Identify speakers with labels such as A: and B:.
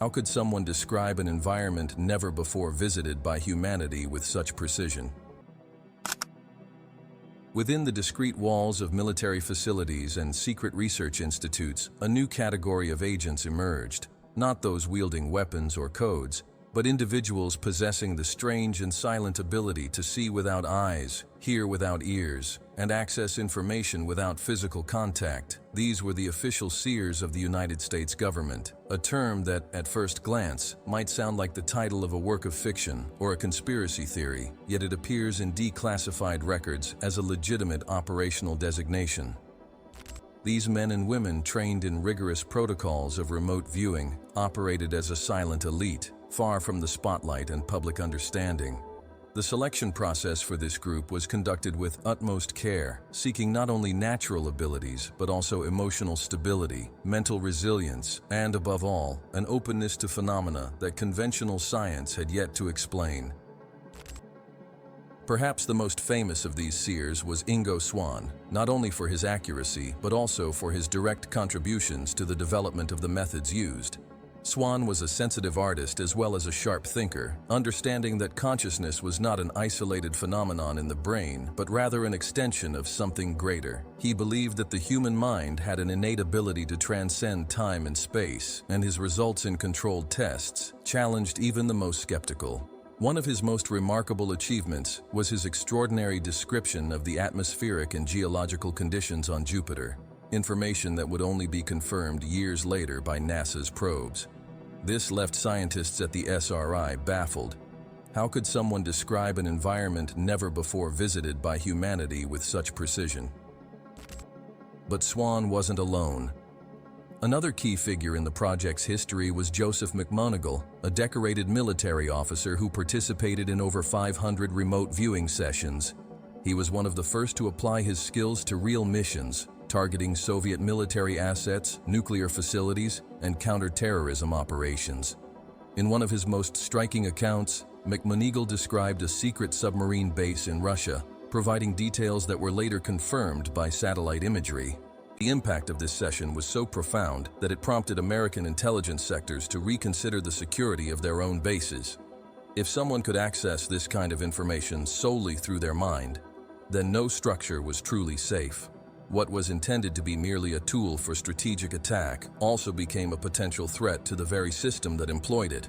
A: How could someone describe an environment never before visited by humanity with such precision? Within the discrete walls of military facilities and secret research institutes, a new category of agents emerged. Not those wielding weapons or codes, but individuals possessing the strange and silent ability to see without eyes, hear without ears, and access information without physical contact. These were the official seers of the United States government, a term that, at first glance, might sound like the title of a work of fiction or a conspiracy theory, yet it appears in declassified records as a legitimate operational designation. These men and women, trained in rigorous protocols of remote viewing, operated as a silent elite, far from the spotlight and public understanding. The selection process for this group was conducted with utmost care, seeking not only natural abilities but also emotional stability, mental resilience, and above all, an openness to phenomena that conventional science had yet to explain. Perhaps the most famous of these seers was Ingo Swann, not only for his accuracy but also for his direct contributions to the development of the methods used. Swann was a sensitive artist as well as a sharp thinker, understanding that consciousness was not an isolated phenomenon in the brain, but rather an extension of something greater. He believed that the human mind had an innate ability to transcend time and space, and his results in controlled tests challenged even the most skeptical. One of his most remarkable achievements was his extraordinary description of the atmospheric and geological conditions on Jupiter, information that would only be confirmed years later by NASA's probes. This left scientists at the SRI baffled. How could someone describe an environment never before visited by humanity with such precision? But Swann wasn't alone. Another key figure in the project's history was Joseph McMoneagle, a decorated military officer who participated in over 500 remote viewing sessions. He was one of the first to apply his skills to real missions, targeting Soviet military assets, nuclear facilities, and counter-terrorism operations. In one of his most striking accounts, McMoneagle described a secret submarine base in Russia, providing details that were later confirmed by satellite imagery. The impact of this session was so profound that it prompted American intelligence sectors to reconsider the security of their own bases. If someone could access this kind of information solely through their mind, then no structure was truly safe. What was intended to be merely a tool for strategic attack also became a potential threat to the very system that employed it.